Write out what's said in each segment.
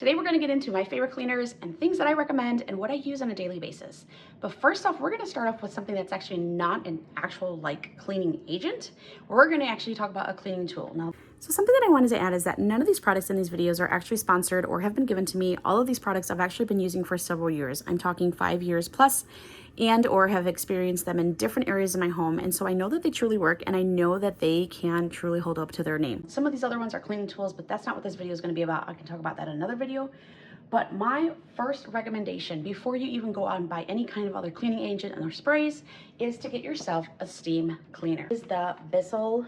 Today we're going to get into my favorite cleaners and things that I recommend and what I use on a daily basis. But first off, we're going to start off with something that's actually not an actual cleaning agent. We're going to actually talk about a cleaning tool. Now, so something that I wanted to add is that none of these products in these videos are actually sponsored or have been given to me. All of these products I've actually been using for several years. I'm talking 5 years plus, and or have experienced them in different areas of my home. And so I know that they truly work, and I know that they can truly hold up to their name. Some of these other ones are cleaning tools, but that's not what this video is going to be about. I can talk about that in another video. But my first recommendation before you even go out and buy any kind of other cleaning agent and their sprays is to get yourself a steam cleaner. This is the Bissell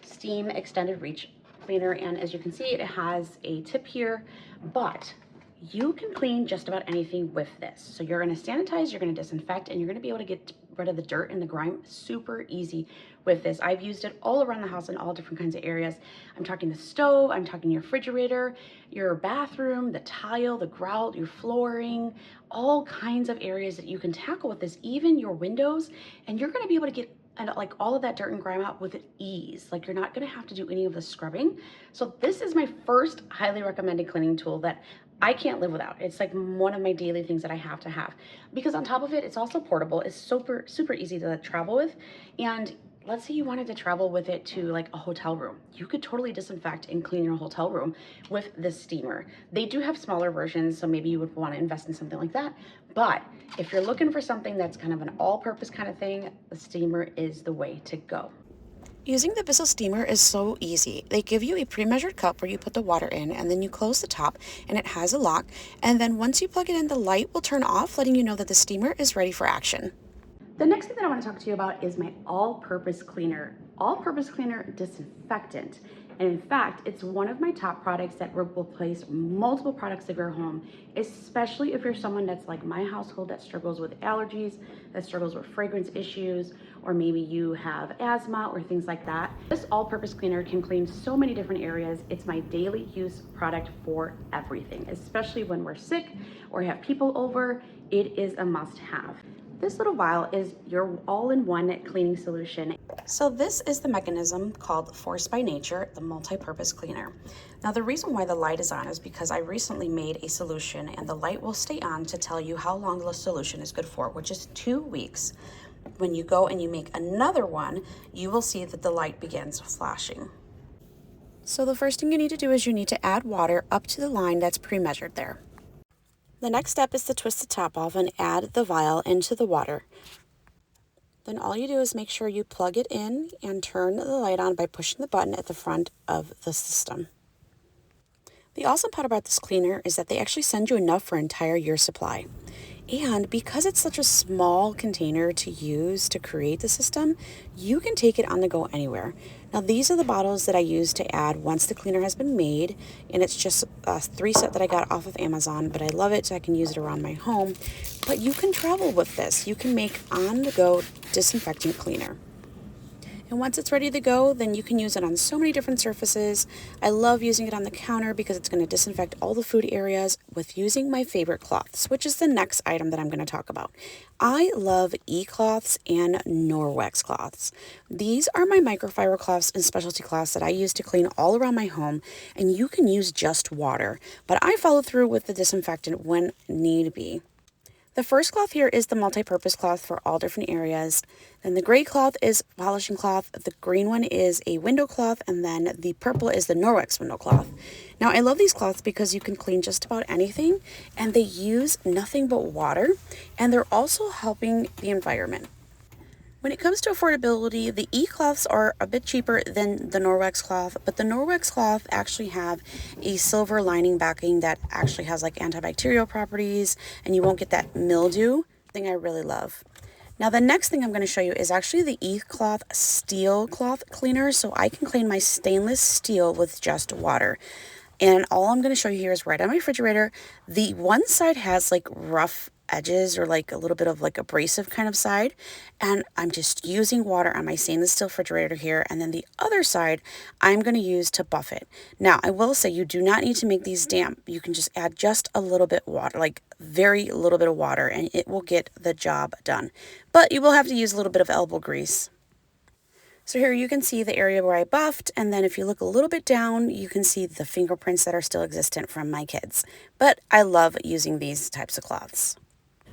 Steam Extended Reach Cleaner, and as you can see, it has a tip here, but you can clean just about anything with this. So you're going to sanitize, you're going to disinfect, and you're going to be able to get rid of the dirt and the grime super easy with this. I've used it all around the house in all different kinds of areas. I'm talking the stove, I'm talking your refrigerator, your bathroom, the tile, the grout, your flooring, all kinds of areas that you can tackle with this, even your windows, and you're going to be able to get all of that dirt and grime out with ease. You're not going to have to do any of the scrubbing. So this is my first highly recommended cleaning tool that I can't live without. It's like one of my daily things that I have to have, because on top of it, it's also portable. It's super easy to travel with. And let's say you wanted to travel with it to like a hotel room. You could totally disinfect and clean your hotel room with this steamer. They do have smaller versions, so maybe you would want to invest in something like that. But if you're looking for something that's kind of an all-purpose kind of thing, the steamer is the way to go. Using the Bissell steamer is so easy. They give you a pre-measured cup where you put the water in, and then you close the top, and it has a lock, and then once you plug it in, the light will turn off, letting you know that the steamer is ready for action. The next thing that I want to talk to you about is my all-purpose cleaner. All-purpose cleaner disinfectant. And in fact, it's one of my top products that will replace multiple products of your home, especially if you're someone that's like my household that struggles with allergies, that struggles with fragrance issues, or maybe you have asthma or things like that. This all-purpose cleaner can clean so many different areas. It's my daily use product for everything, especially when we're sick or have people over. It is a must-have. This little vial is your all-in-one cleaning solution. So this is the mechanism called Force by Nature, the multi-purpose cleaner. Now the reason why the light is on is because I recently made a solution, and the light will stay on to tell you how long the solution is good for, which is 2 weeks. When you go and you make another one, you will see that the light begins flashing. So the first thing you need to do is you need to add water up to the line that's pre-measured there. The next step is to twist the top off and add the vial into the water. Then all you do is make sure you plug it in and turn the light on by pushing the button at the front of the system. The awesome part about this cleaner is that they actually send you enough for an entire year's supply. And because it's such a small container to use to create the system, you can take it on the go anywhere. Now these are the bottles that I use to add once the cleaner has been made, and it's just a 3 set that I got off of Amazon, but I love it so I can use it around my home. But you can travel with this. You can make on the go disinfectant cleaner. And once it's ready to go, then you can use it on so many different surfaces. I love using it on the counter because it's going to disinfect all the food areas with using my favorite cloths, which is the next item that I'm going to talk about. I love e-cloths and Norwex cloths. These are my microfiber cloths and specialty cloths that I use to clean all around my home, and you can use just water, but I follow through with the disinfectant when need be. The first cloth here is the multi-purpose cloth for all different areas. Then the gray cloth is polishing cloth, the green one is a window cloth, and then the purple is the Norwex window cloth. Now I love these cloths because you can clean just about anything, and they use nothing but water, and they're also helping the environment. When it comes to affordability, the e-cloths are a bit cheaper than the Norwex cloth, but the Norwex cloth actually have a silver lining backing that actually has antibacterial properties, and you won't get that mildew, thing I really love. Now the next thing I'm going to show you is actually the e-cloth steel cloth cleaner, so I can clean my stainless steel with just water. And all I'm going to show you here is right on my refrigerator. The one side has rough edges or a little bit of abrasive kind of side, and I'm just using water on my stainless steel refrigerator here, and then the other side I'm going to use to buff it. Now I will say you do not need to make these damp. You can just add just a little bit water, very little bit of water, and it will get the job done, but you will have to use a little bit of elbow grease. So here you can see the area where I buffed, and then if you look a little bit down, you can see the fingerprints that are still existent from my kids. But I love using these types of cloths.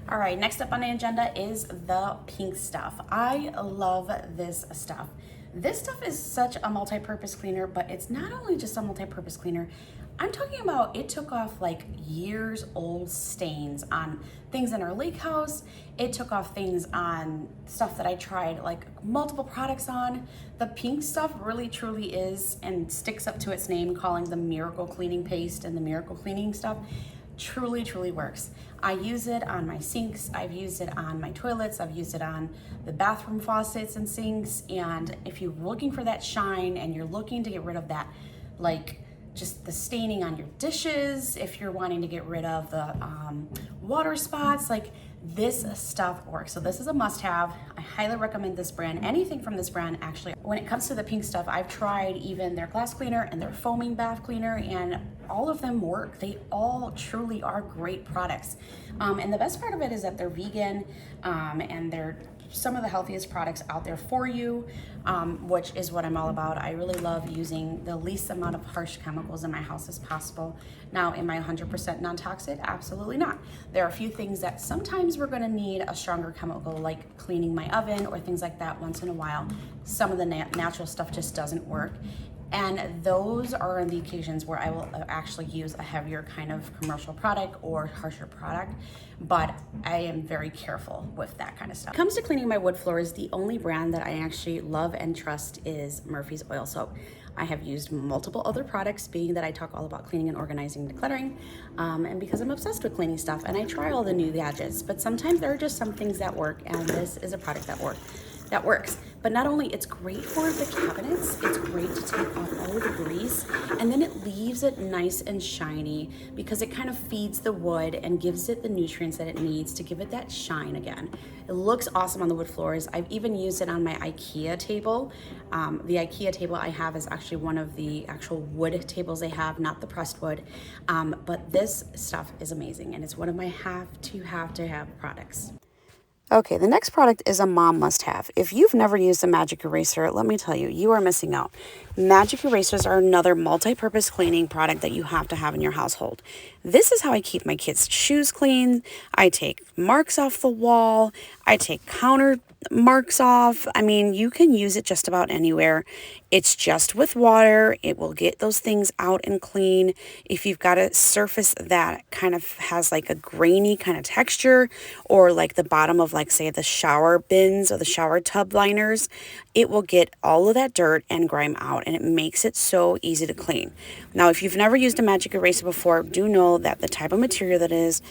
All right, next up on the agenda is the pink stuff. I love this stuff. This stuff is such a multi-purpose cleaner, but it's not only just a multi-purpose cleaner. I'm talking about it took off like years old stains on things in our lake house. It took off things on stuff that I tried like multiple products on. The pink stuff really truly is and sticks up to its name, calling the miracle cleaning paste and the miracle cleaning stuff. Truly works. I use it on my sinks, I've used it on my toilets, I've used it on the bathroom faucets and sinks. And if you're looking for that shine and you're looking to get rid of that, like just the staining on your dishes, if you're wanting to get rid of the water spots, like this stuff works. So this is a must-have. I highly recommend this brand. Anything from this brand, actually. When it comes to the pink stuff, I've tried even their glass cleaner and their foaming bath cleaner, and all of them work. They all truly are great products. And the best part of it is that they're vegan, and they're some of the healthiest products out there for you, which is what I'm all about. I really love using the least amount of harsh chemicals in my house as possible. Now, am I 100% non-toxic? Absolutely not. There are a few things that sometimes we're gonna need a stronger chemical, like cleaning my oven or things like that once in a while. Some of the natural stuff just doesn't work. And those are the occasions where I will actually use a heavier kind of commercial product or harsher product, but I am very careful with that kind of stuff. When it comes to cleaning my wood floors, the only brand that I actually love and trust is Murphy's Oil Soap. I have used multiple other products, being that I talk all about cleaning and organizing and decluttering, and because I'm obsessed with cleaning stuff and I try all the new gadgets, but sometimes there are just some things that work, and this is a product that works. But not only it's great for the cabinets, it's great to take off all of the grease, and then it leaves it nice and shiny because it kind of feeds the wood and gives it the nutrients that it needs to give it that shine again. It looks awesome on the wood floors. I've even used it on my IKEA table. The IKEA table I have is actually one of the actual wood tables they have, not the pressed wood. But this stuff is amazing, and it's one of my have to have products. Okay, the next product is a mom must-have. If you've never used a magic eraser, let me tell you, you are missing out. Magic erasers are another multi-purpose cleaning product that you have to have in your household. This is how I keep my kids' shoes clean. I take marks off the wall. I take counter marks off. I mean, you can use it just about anywhere. It's just with water. It will get those things out and clean. If you've got a surface that kind of has like a grainy kind of texture, or like the bottom of like say the shower bins or the shower tub liners, it will get all of that dirt and grime out, and it makes it so easy to clean. Now, if you've never used a magic eraser before, do know that the type of material that is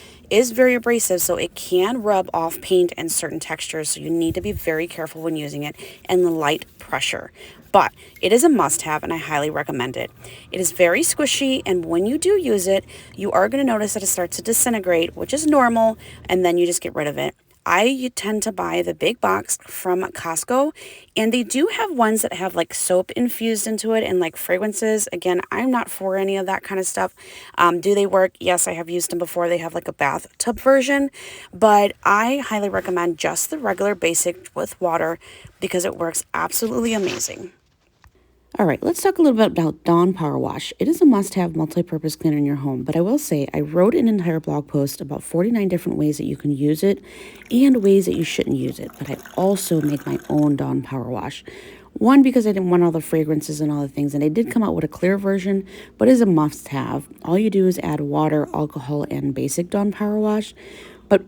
very abrasive, so it can rub off paint and certain textures, so you need to be very careful when using it, and the light pressure. But it is a must-have, and I highly recommend it. It is very squishy, and when you do use it, you are going to notice that it starts to disintegrate, which is normal, and then you just get rid of it. I tend to buy the big box from Costco, and they do have ones that have like soap infused into it and like fragrances. Again, I'm not for any of that kind of stuff. Do they work? Yes, I have used them before. They have like a bathtub version, but I highly recommend just the regular basic with water because it works absolutely amazing. All right, let's talk a little bit about Dawn Power Wash. It is a must-have multi-purpose cleaner in your home, but I will say I wrote an entire blog post about 49 different ways that you can use it and ways that you shouldn't use it, but I also made my own Dawn Power Wash. One, because I didn't want all the fragrances and all the things, and I did come out with a clear version, but it is a must-have. All you do is add water, alcohol, and basic Dawn Power Wash, but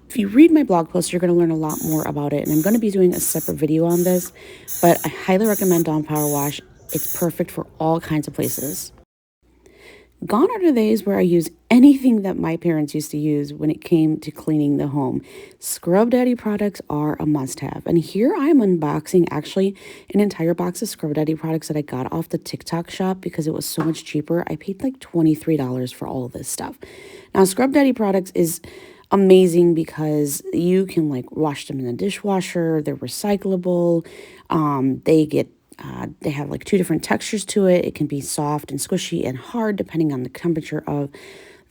if you read my blog post, you're going to learn a lot more about it, and I'm going to be doing a separate video on this, but I highly recommend Dawn Power Wash. It's perfect for all kinds of places. Gone are the days where I use anything that my parents used to use when it came to cleaning the home. Scrub Daddy products are a must-have. And here I'm unboxing actually an entire box of Scrub Daddy products that I got off the TikTok shop because it was so much cheaper. I paid like $23 for all of this stuff. Now, Scrub Daddy products is amazing because you can like wash them in the dishwasher. They're recyclable. They have like two different textures to it. It can be soft and squishy and hard depending on the temperature of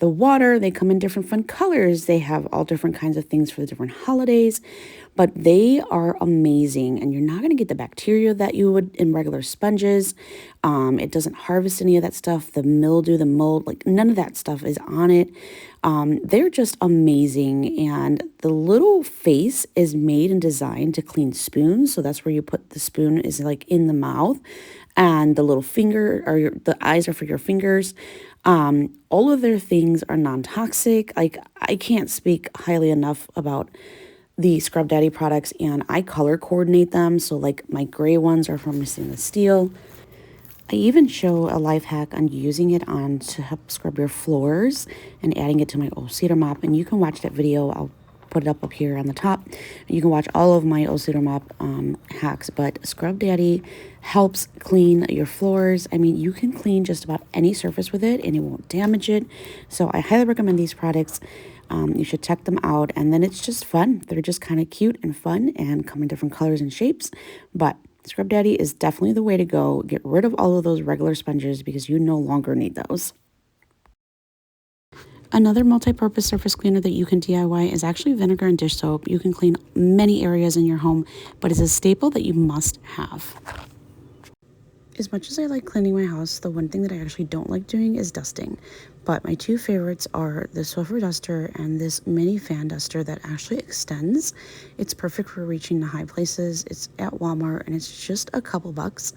the water. They come in different fun colors. They have all different kinds of things for the different holidays, but they are amazing, and you're not going to get the bacteria that you would in regular sponges. It doesn't harvest any of that stuff, the mildew, the mold, like none of that stuff is on it. They're just amazing, and the little face is made and designed to clean spoons, so that's where you put the spoon is like in the mouth, and the little finger or the eyes are for your fingers. All of their things are non-toxic. Like, I can't speak highly enough about the Scrub Daddy products, and I color coordinate them. So like my gray ones are from Missing the Steel. I even show a life hack on using it on to help scrub your floors and adding it to my old cedar mop. And you can watch that video. I'll put it up here on the top. You can watch all of my old cedar mop hacks, but Scrub Daddy helps clean your floors. I mean, you can clean just about any surface with it and it won't damage it. So I highly recommend these products. You should check them out, and then it's just fun. They're just kind of cute and fun and come in different colors and shapes, but Scrub Daddy is definitely the way to go. Get rid of all of those regular sponges because you no longer need those. Another multi-purpose surface cleaner that you can DIY is actually vinegar and dish soap. You can clean many areas in your home, but it's a staple that you must have. As much as I like cleaning my house, the one thing that I actually don't like doing is dusting. But my two favorites are the Swiffer duster and this mini fan duster that actually extends. It's perfect for reaching the high places. It's at Walmart and it's just a couple bucks.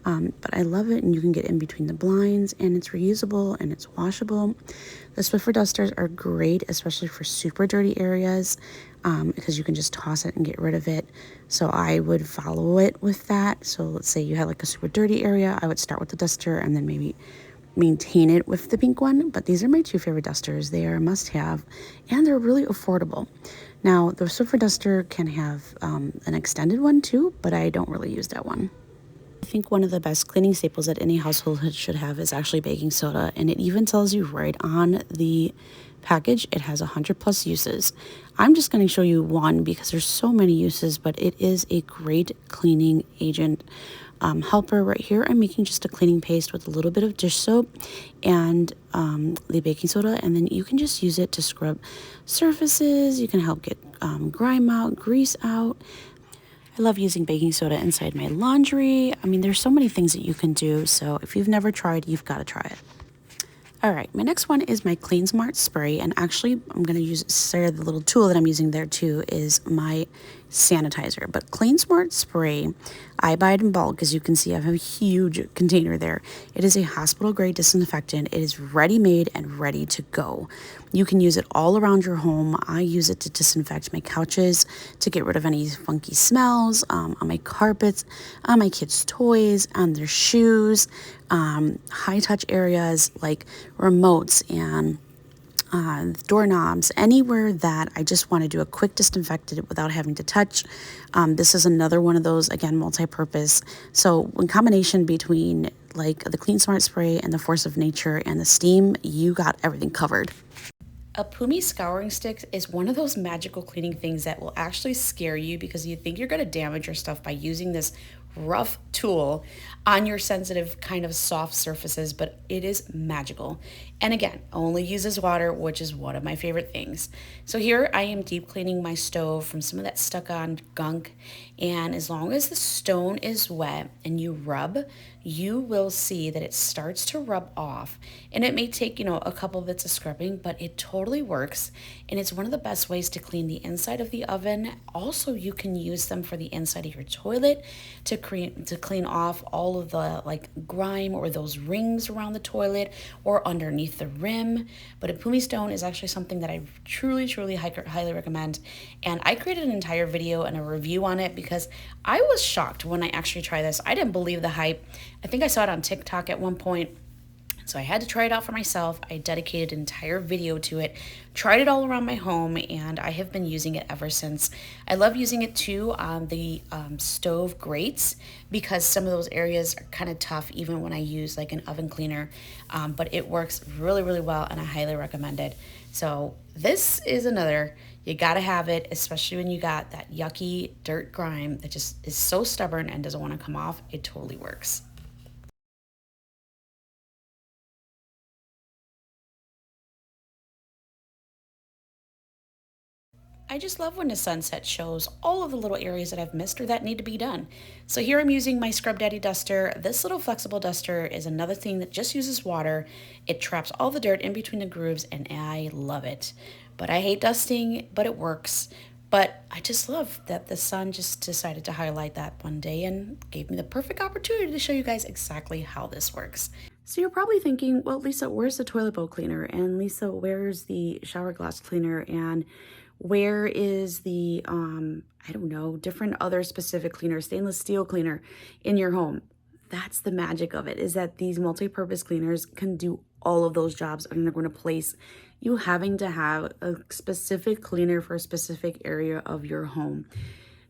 But I love it, and you can get in between the blinds, and it's reusable and it's washable. The Swiffer dusters are great, especially for super dirty areas, because you can just toss it and get rid of it. So I would follow it with that. So let's say you had like a super dirty area, I would start with the duster and then maybe maintain it with the pink one. But these are my two favorite dusters. They are a must-have, and they're really affordable. Now, the Swiffer duster can have an extended one too, but I don't really use that one. I think one of the best cleaning staples that any household should have is actually baking soda, and it even tells you right on the package it has 100+ uses. I'm just going to show you one because there's so many uses, but it is a great cleaning agent helper. Right here I'm making just a cleaning paste with a little bit of dish soap and the baking soda, and then you can just use it to scrub surfaces. You can help get grime out, grease out. I love using baking soda inside my laundry. I mean, there's so many things that you can do. So if you've never tried, you've got to try it. All right, my next one is my Clean Smart spray, and actually I'm going to use the little tool that I'm using there too is my sanitizer. But Clean Smart spray, I buy it in bulk. As you can see, I have a huge container there. It is a hospital grade disinfectant. It is ready made and ready to go. You can use it all around your home. I use it to disinfect my couches, to get rid of any funky smells on my carpets, on my kids' toys, on their shoes, high touch areas like remotes and doorknobs, anywhere that I just want to do a quick disinfectant without having to touch. This is another one of those, again, multi-purpose. So in combination between like the Clean Smart spray and the Force of Nature and the steam, you got everything covered. A Pumi scouring stick is one of those magical cleaning things that will actually scare you because you think you're going to damage your stuff by using this rough tool on your sensitive kind of soft surfaces, but it is magical. And again, only uses water, which is one of my favorite things. So here I am deep cleaning my stove from some of that stuck on gunk, and as long as the stone is wet and you rub, you will see that it starts to rub off. And it may take, a couple bits of scrubbing, but it totally works. And it's one of the best ways to clean the inside of the oven. Also, you can use them for the inside of your toilet to clean off all of the like grime or those rings around the toilet or underneath the rim. But a Pumi stone is actually something that I truly highly recommend. And I created an entire video and a review on it because I was shocked when I actually tried this. I didn't believe the hype. I think I saw it on TikTok at one point. So I had to try it out for myself. I dedicated an entire video to it, tried it all around my home, and I have been using it ever since. I love using it too on the stove grates because some of those areas are kind of tough even when I use like an oven cleaner, but it works really well, and I highly recommend it. So this is another, you gotta have it, especially when you got that yucky dirt grime that just is so stubborn and doesn't want to come off. It totally works. I just love when the sunset shows all of the little areas that I've missed or that need to be done. So here I'm using my Scrub Daddy duster. This little flexible duster is another thing that just uses water. It traps all the dirt in between the grooves and I love it. But I hate dusting, but it works. But I just love that the sun just decided to highlight that one day and gave me the perfect opportunity to show you guys exactly how this works. So you're probably thinking, well, Lisa, where's the toilet bowl cleaner? And Lisa, where's the shower glass cleaner? And where is the, I don't know, different other specific cleaners, stainless steel cleaner in your home? That's the magic of it, is that these multi-purpose cleaners can do all of those jobs and they're going to place you having to have a specific cleaner for a specific area of your home.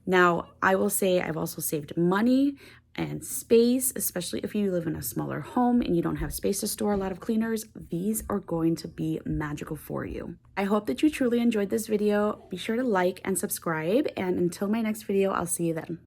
Now, I will say I've also saved money and space, especially if you live in a smaller home and you don't have space to store a lot of cleaners. These are going to be magical for you. I hope that you truly enjoyed this video. Be sure to like and subscribe, and until my next video, I'll see you then.